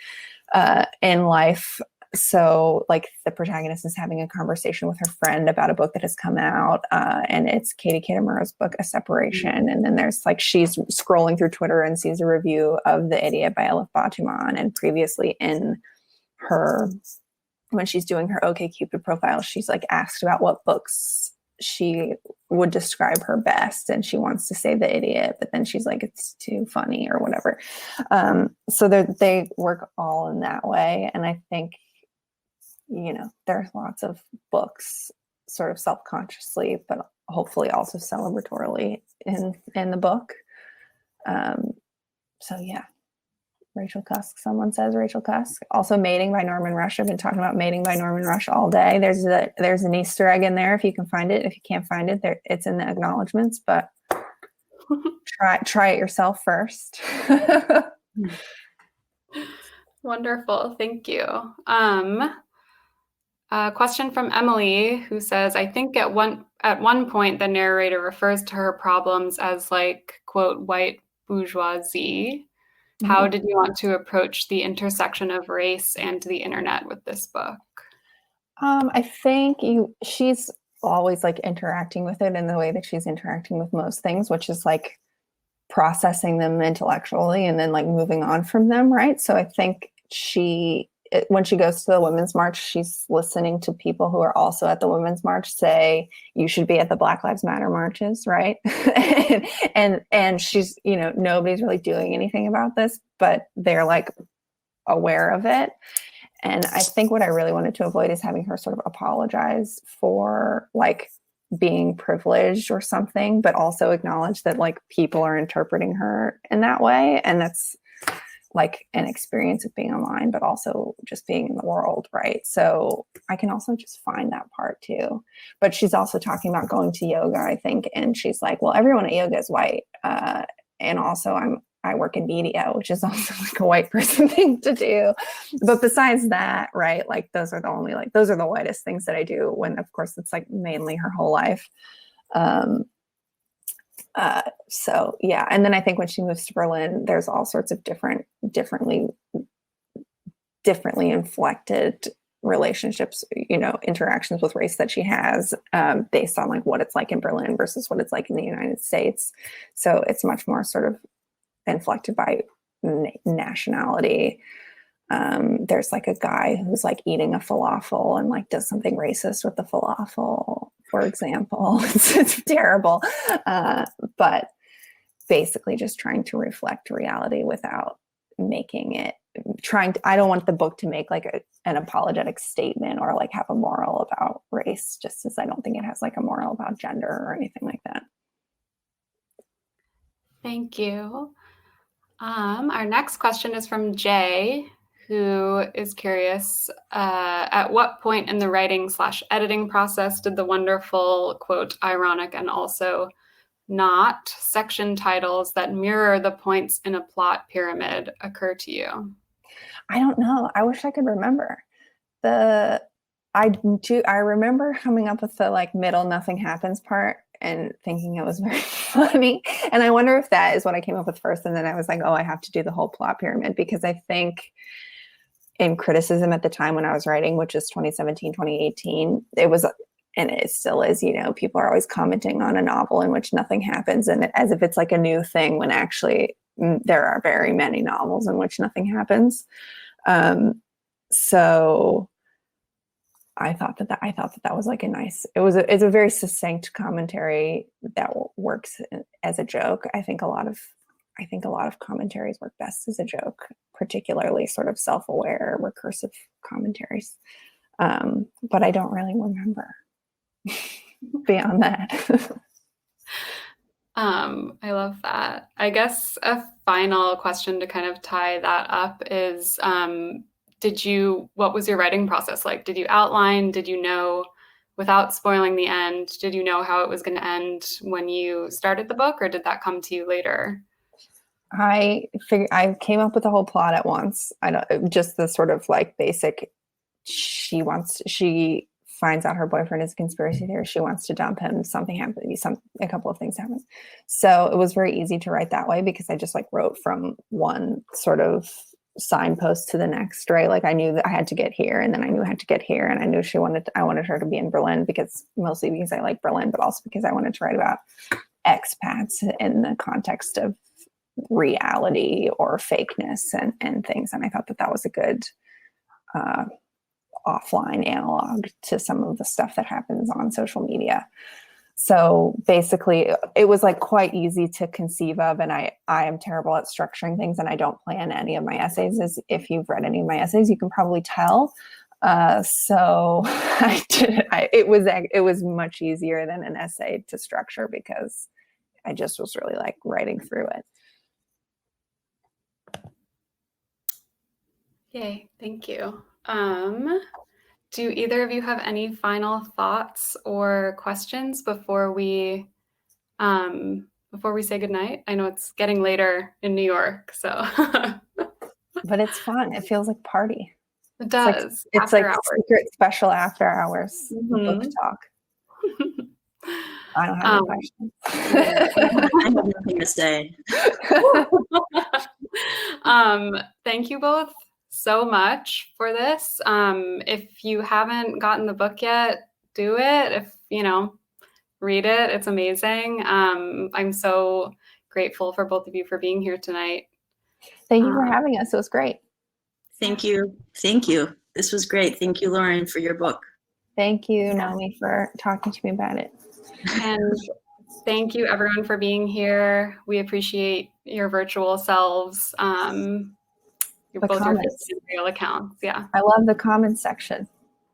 [SPEAKER 4] in life. So like the protagonist is having a conversation with her friend about a book that has come out, and it's Katie Kitamura's book, A Separation. And then there's like, she's scrolling through Twitter and sees a review of The Idiot by Elif Batuman. And previously when she's doing her OkCupid profile, she's like asked about what books she would describe her best, and she wants to say the idiot, but then she's like, it's too funny or whatever. So they work all in that way. And I think, there's lots of books sort of self-consciously, but hopefully also celebratorily in the book. So yeah. Rachel Cusk, someone says Rachel Cusk. Also Mating by Norman Rush. I've been talking about Mating by Norman Rush all day. There's an Easter egg in there if you can find it. If you can't find it, it's in the acknowledgements, but try it yourself first.
[SPEAKER 3] Wonderful. Thank you. A question from Emily, who says, I think at one point the narrator refers to her problems as like, quote, white bourgeoisie. How did you want to approach the intersection of race and the internet with this book?
[SPEAKER 4] I think she's always like interacting with it in the way that she's interacting with most things, which is like processing them intellectually and then like moving on from them, right? So I think when she goes to the Women's March, she's listening to people who are also at the Women's March say, you should be at the Black Lives Matter marches, right? and she's, nobody's really doing anything about this, but they're like aware of it. And I think what I really wanted to avoid is having her sort of apologize for like being privileged or something, but also acknowledge that like people are interpreting her in that way. And that's like an experience of being online, but also just being in the world, right? So I can also just find that part too. But she's also talking about going to yoga, I think, and she's like, well, everyone at yoga is white, and also I work in media, which is also like a white person thing to do. But besides that, right, like those are the whitest things that I do, when of course it's like mainly her whole life. So yeah. And then I think when she moves to Berlin, there's all sorts of differently inflected relationships, interactions with race that she has, based on like what it's like in Berlin versus what it's like in the United States. So it's much more sort of inflected by nationality. There's like a guy who's like eating a falafel and like does something racist with the falafel, for example. It's terrible. But basically just trying to reflect reality without making it, I don't want the book to make like an apologetic statement or like have a moral about race, just as I don't think it has like a moral about gender or anything like that.
[SPEAKER 3] Thank you. Our next question is from Jay, who is curious, at what point in the writing/editing process did the wonderful, quote, ironic and also not section titles that mirror the points in a plot pyramid occur to you?
[SPEAKER 4] I don't know. I wish I could remember. I remember coming up with the like middle nothing happens part and thinking it was very funny. And I wonder if that is what I came up with first. And then I was like, oh, I have to do the whole plot pyramid, because I think in criticism at the time when I was writing, which is 2017, 2018, it was, and it still is, people are always commenting on a novel in which nothing happens, and as if it's like a new thing, when actually there are very many novels in which nothing happens. So I thought that was like it's a very succinct commentary that works as a joke. I think a lot of commentaries work best as a joke, particularly sort of self-aware, recursive commentaries. But I don't really remember beyond that.
[SPEAKER 3] I love that. I guess a final question to kind of tie that up is, what was your writing process like? Did you outline? Did you know, without spoiling the end, did you know how it was going to end when you started the book, or did that come to you later?
[SPEAKER 4] I came up with the whole plot at once. Just the sort of like basic, she finds out her boyfriend is a conspiracy theorist. She wants to dump him. Something happened. A couple of things happened. So it was very easy to write that way, because I just like wrote from one sort of signpost to the next, right? Like I knew that I had to get here, and then I knew I had to get here, and I knew I wanted her to be in Berlin, mostly because I like Berlin, but also because I wanted to write about expats in the context of reality or fakeness and things. And I thought that was a good offline analog to some of the stuff that happens on social media. So basically, it was like quite easy to conceive of, and I am terrible at structuring things, and I don't plan any of my essays. As if you've read any of my essays, you can probably tell. So I did. It was much easier than an essay to structure because I just was really like writing through it.
[SPEAKER 3] Yay, thank you. Do either of you have any final thoughts or questions before we say goodnight? I know it's getting later in New York, so.
[SPEAKER 4] But it's fun. It feels like party.
[SPEAKER 3] It does.
[SPEAKER 4] It's like secret special after hours book talk. I don't have any questions.
[SPEAKER 5] I have nothing to say.
[SPEAKER 3] Thank you both so much for this. If you haven't gotten the book yet, do it. If read it. It's amazing. I'm so grateful for both of you for being here tonight.
[SPEAKER 4] Thank you for having us. It was great.
[SPEAKER 5] Thank you. This was great. Thank you, Lauren, for your book.
[SPEAKER 4] Thank you, Naomi, for talking to me about it.
[SPEAKER 3] And thank you, everyone, for being here. We appreciate your virtual selves. Your real accounts. Yeah.
[SPEAKER 4] I love the comments section.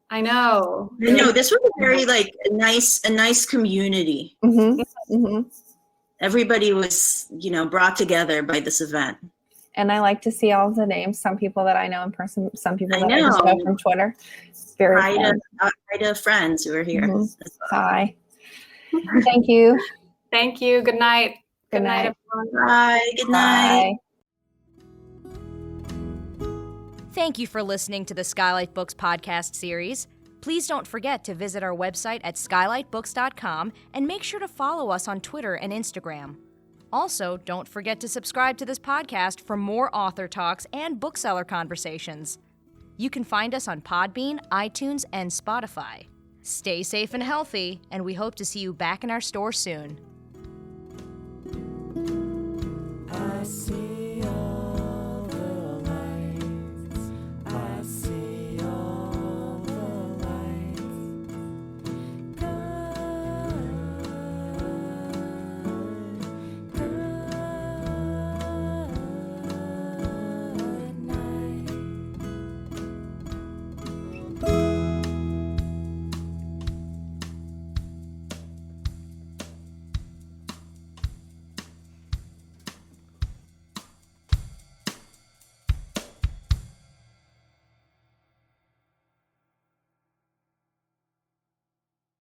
[SPEAKER 3] I know.
[SPEAKER 5] This was a very a nice community. Everybody was, brought together by this event.
[SPEAKER 4] And I like to see all the names. Some people that I know in person, some people that I just know from Twitter. Very fun.
[SPEAKER 5] Hi to friends who are here.
[SPEAKER 4] Hi. Thank you.
[SPEAKER 3] Thank you. Good night.
[SPEAKER 4] Good night,
[SPEAKER 5] everyone. Bye. Good night.
[SPEAKER 4] Bye.
[SPEAKER 2] Thank you for listening to the Skylight Books podcast series. Please don't forget to visit our website at skylightbooks.com and make sure to follow us on Twitter and Instagram. Also, don't forget to subscribe to this podcast for more author talks and bookseller conversations. You can find us on Podbean, iTunes, and Spotify. Stay safe and healthy, and we hope to see you back in our store soon.